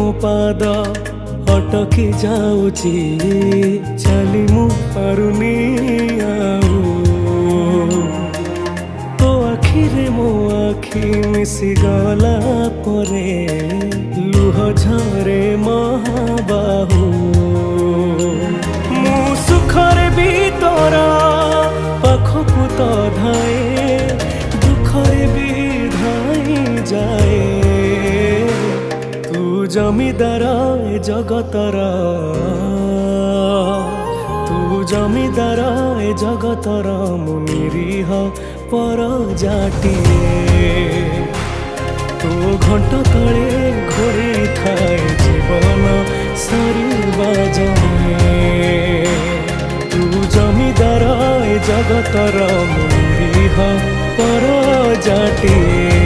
ମୋ ପାଦ ଅଟକି ଯାଉଛି ଚାଲି ମୁଁ ପାରୁନି ଆଉ ତୋ ଆଖିରେ ମୋ ଆଖି ମିଶିଗଲା ପରେ ଲୁହ ଝରେ ମହାବାହୁ ମୁଁ ସୁଖରେ ବି ତୋର ପାଖକୁ ତ ଧାଏ ଦୁଃଖରେ ବି ଧାଇ ଯାଏ ତୁ ଜମିଦାର ଏ ଜଗତର ତୁ ଜମିଦାର ଏ ଜଗତର ମୁଁ ନିରୀହ ପରଜାଟିଏ ତୋ ଘଣ୍ଟ ତଳେ ଘୋଡ଼େଇ ଥାଏ ଜୀବନ ସରିବା ଯାଏ ତୁ ଜମିଦାର ଏ ଜଗତର ମୁଁ ନିରୀହ ପରଜାଟିଏ।